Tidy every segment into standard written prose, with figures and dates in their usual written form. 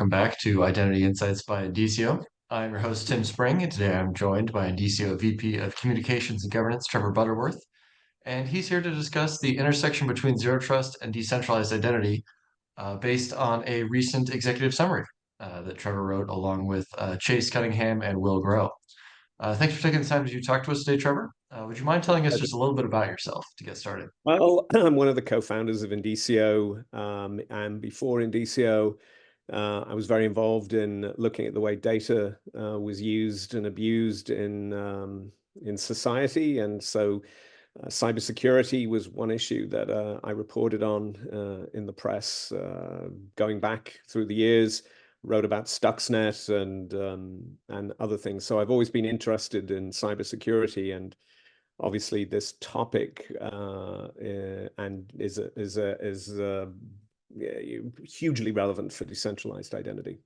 welcome back to Identity Insights by Indicio. I'm your host, Tim Spring, and today I'm joined by Indicio VP of Communications and Governance, Trevor Butterworth. And he's here to discuss the intersection between zero trust and decentralized identity based on a recent executive summary that Trevor wrote along with Chase Cunningham and Will Grow. Thanks for taking the time to talk to us today, Trevor. Would you mind telling us just a little bit about yourself to get started? Well, I'm one of the co-founders of Indicio, and before Indicio, I was very involved in looking at the way data was used and abused in society, and so cybersecurity was one issue that I reported on in the press, going back through the years. Wrote about Stuxnet and other things. So I've always been interested in cybersecurity, and obviously this topic and is hugely relevant for decentralized identity.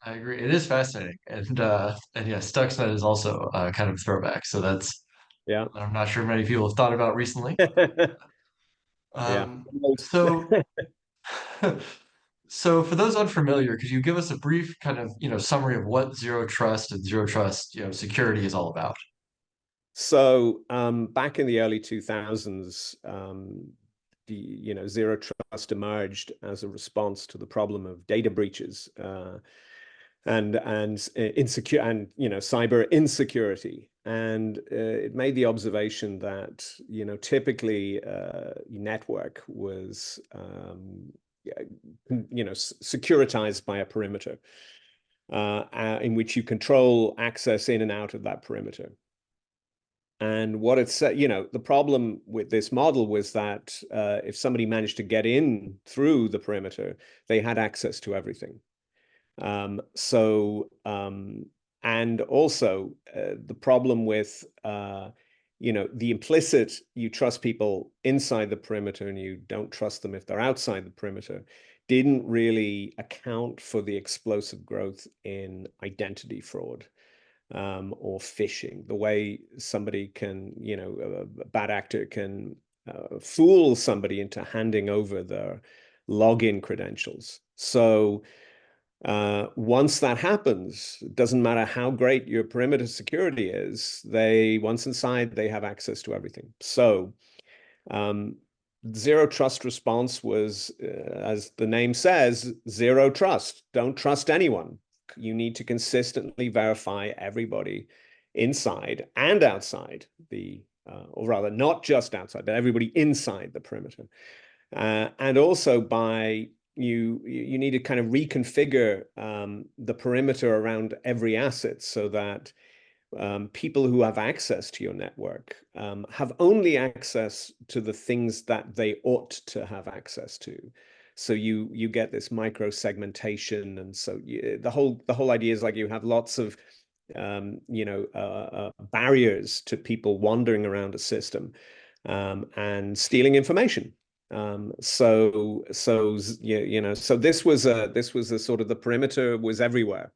I agree. It is fascinating, and yeah, Stuxnet is also kind of a throwback. So that's Yeah. I'm not sure many people have thought about recently. Yeah. Um, so so for those unfamiliar, could you give us a brief kind of summary of what zero trust and zero trust security is all about? So back in the early 2000s, zero trust emerged as a response to the problem of data breaches and insecure and cyber insecurity. And it made the observation that typically network was securitized by a perimeter in which you control access in and out of that perimeter. And what it said, the problem with this model was that if somebody managed to get in through the perimeter, they had access to everything. And also the problem with, the implicit, you trust people inside the perimeter and you don't trust them if they're outside the perimeter, didn't really account for the explosive growth in identity fraud. Or phishing, the way somebody can, a bad actor can fool somebody into handing over their login credentials. So once that happens, it doesn't matter how great your perimeter security is, once inside, they have access to everything. So zero trust response was, as the name says, zero trust. Don't trust anyone. You need to consistently verify everybody inside and outside or rather not just outside, but everybody inside the perimeter. And also you need to kind of reconfigure the perimeter around every asset so that people who have access to your network have only access to the things that they ought to have access to. So you get this micro segmentation, and so the whole idea is like you have lots of barriers to people wandering around a system and stealing information. So this was a sort of, the perimeter was everywhere.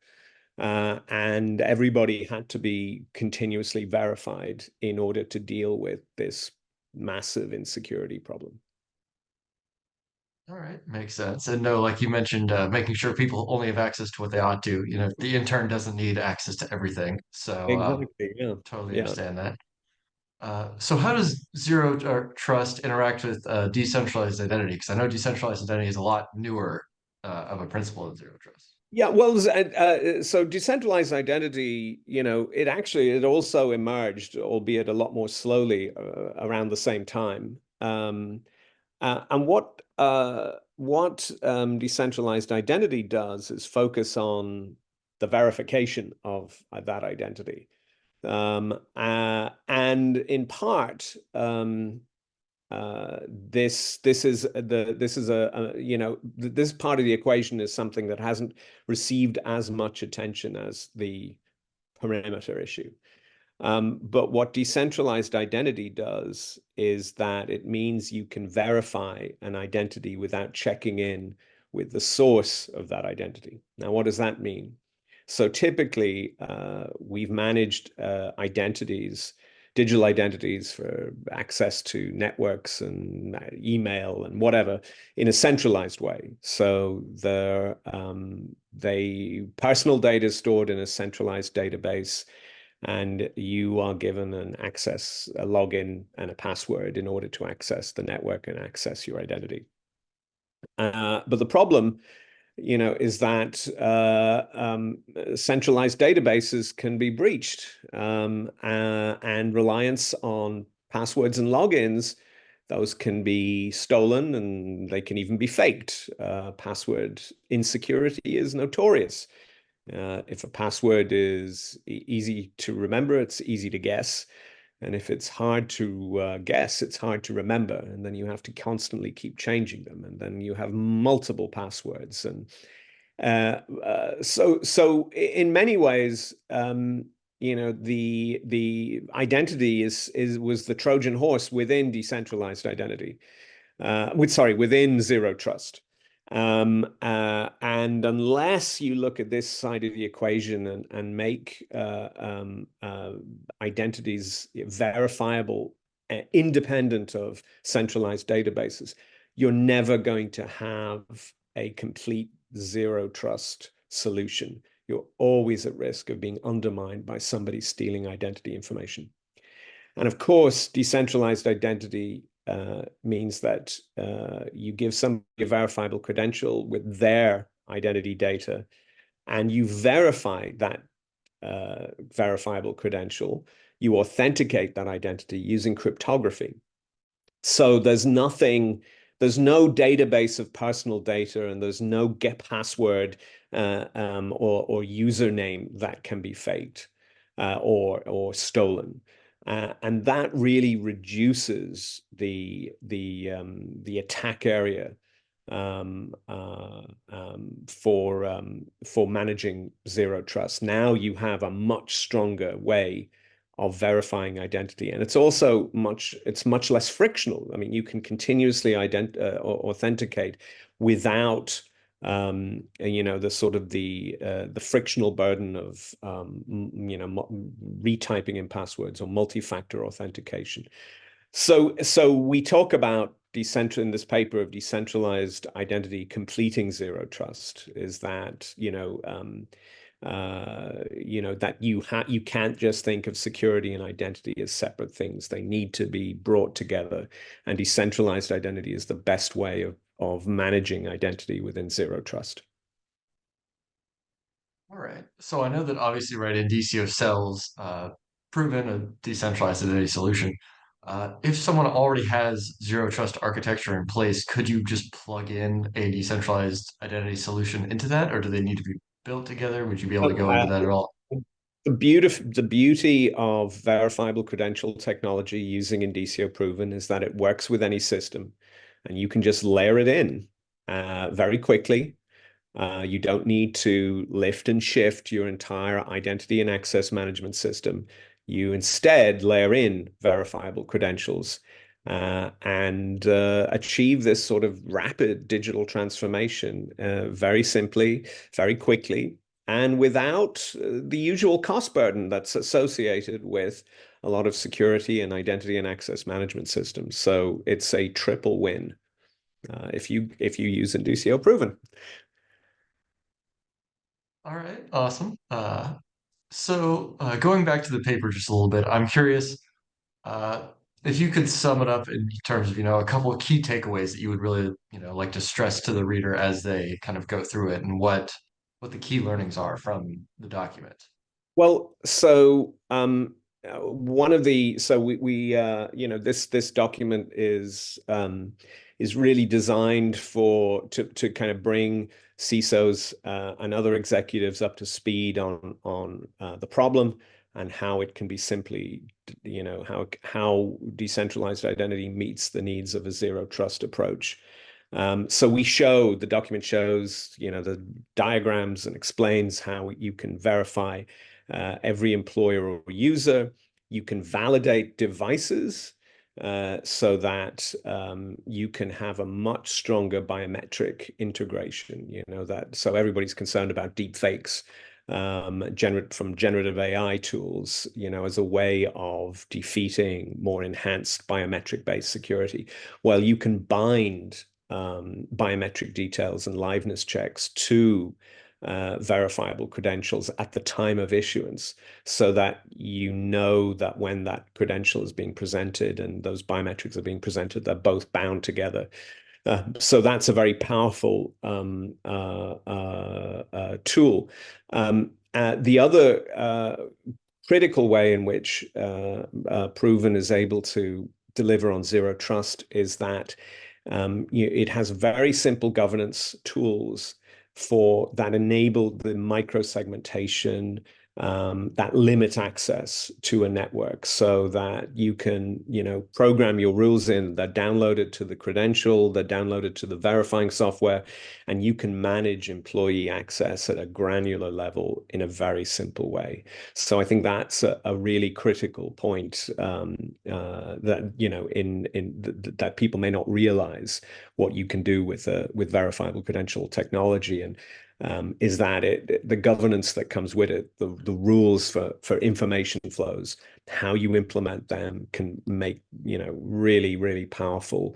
And everybody had to be continuously verified in order to deal with this massive insecurity problem. All right, makes sense. And no, like you mentioned, making sure people only have access to what they ought to. The intern doesn't need access to everything. So Exactly. Yeah. totally Yeah. understand that. So how does zero trust interact with decentralized identity? Because I know decentralized identity is a lot newer of a principle than zero trust. Yeah, well, so decentralized identity, it also emerged, albeit a lot more slowly, around the same time. And what decentralized identity does is focus on the verification of that identity, and in part, this part of the equation is something that hasn't received as much attention as the perimeter issue. But what decentralized identity does is that it means you can verify an identity without checking in with the source of that identity. Now, what does that mean? So typically, we've managed identities digital identities for access to networks and email and whatever in a centralized way. So personal data is stored in a centralized database, and you are given a login and a password in order to access the network and access your identity. But the problem, is that centralized databases can be breached, and reliance on passwords and logins, those can be stolen and they can even be faked. Password insecurity is notorious. If a password is easy to remember, it's easy to guess. And if it's hard to guess, it's hard to remember. And then you have to constantly keep changing them. And then you have multiple passwords. And so in many ways, the identity was the Trojan horse within decentralized identity, within zero trust. And unless you look at this side of the equation and make identities verifiable, independent of centralized databases, you're never going to have a complete zero trust solution. You're always at risk of being undermined by somebody stealing identity information. And of course, decentralized identity means that you give somebody a verifiable credential with their identity data, and you verify that verifiable credential. You authenticate that identity using cryptography. So there's no database of personal data, and there's no get password or username that can be faked or stolen. And that really reduces the attack area for managing zero trust. Now you have a much stronger way of verifying identity, and it's much less frictional. I mean, you can continuously authenticate without the sort of the frictional burden of retyping in passwords or multi-factor authentication. So we talk about in this paper of decentralized identity completing zero trust, is that that you can't just think of security and identity as separate things. They need to be brought together, and decentralized identity is the best way of managing identity within zero trust. All right. So I know that obviously, right, Indicio sells proven a decentralized identity solution. If someone already has zero trust architecture in place, could you just plug in a decentralized identity solution into that, or do they need to be built together? Would you be able to go into that at all? The beauty of verifiable credential technology using Indicio Proven is that it works with any system, and you can just layer it in very quickly. You don't need to lift and shift your entire identity and access management system. You instead layer in verifiable credentials and achieve this sort of rapid digital transformation very simply, very quickly, and without the usual cost burden that's associated with a lot of security and identity and access management systems. So it's a triple win if you use Indicio Proven. All right, awesome. Going back to the paper just a little bit, I'm curious uh, if you could sum it up in terms of, a couple of key takeaways that you would really, like to stress to the reader as they kind of go through it, and what the key learnings are from the document. Well, so one of the so we this document is really designed to kind of bring CISOs and other executives up to speed on the problem and how it can be simply how decentralized identity meets the needs of a zero trust approach. So the document shows, the diagrams and explains how you can verify every employer or user. You can validate devices so that you can have a much stronger biometric integration. So everybody's concerned about deep fakes. from generative AI tools, as a way of defeating more enhanced biometric-based security. Well, you can bind biometric details and liveness checks to verifiable credentials at the time of issuance, so that that when that credential is being presented and those biometrics are being presented, they're both bound together. So that's a very powerful tool. The other critical way in which Proven is able to deliver on zero trust is that it has very simple governance tools that enable the micro-segmentation, that limit access to a network, so that you can, program your rules in. They're downloaded to the credential, they're downloaded to the verifying software, and you can manage employee access at a granular level in a very simple way. So I think that's a really critical point, that that people may not realize what you can do with verifiable credential technology. And is that the governance that comes with it, the rules for information flows, how you implement them can make, really, really powerful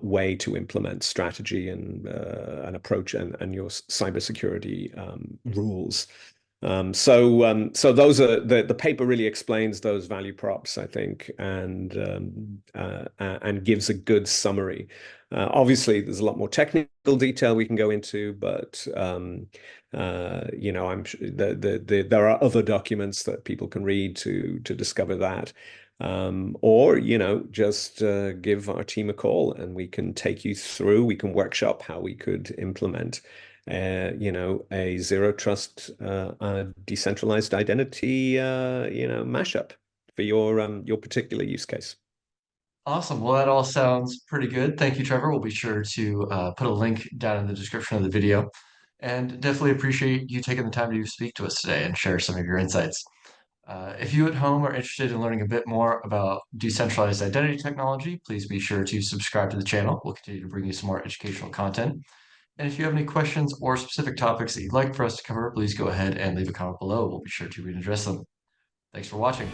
way to implement strategy and an approach and your cybersecurity rules. So those are the paper really explains those value props, I think, and gives a good summary. Obviously, there's a lot more technical detail we can go into, but I'm sure there are other documents that people can read to discover that. Or just give our team a call and we can take you through. We can workshop how we could implement a zero trust decentralized identity mashup for your particular use case. Awesome. Well, that all sounds pretty good. Thank you, Trevor. We'll be sure to put a link down in the description of the video. And definitely appreciate you taking the time to speak to us today and share some of your insights. If you at home are interested in learning a bit more about decentralized identity technology, please be sure to subscribe to the channel. We'll continue to bring you some more educational content. And if you have any questions or specific topics that you'd like for us to cover, please go ahead and leave a comment below. We'll be sure to read and address them. Thanks for watching.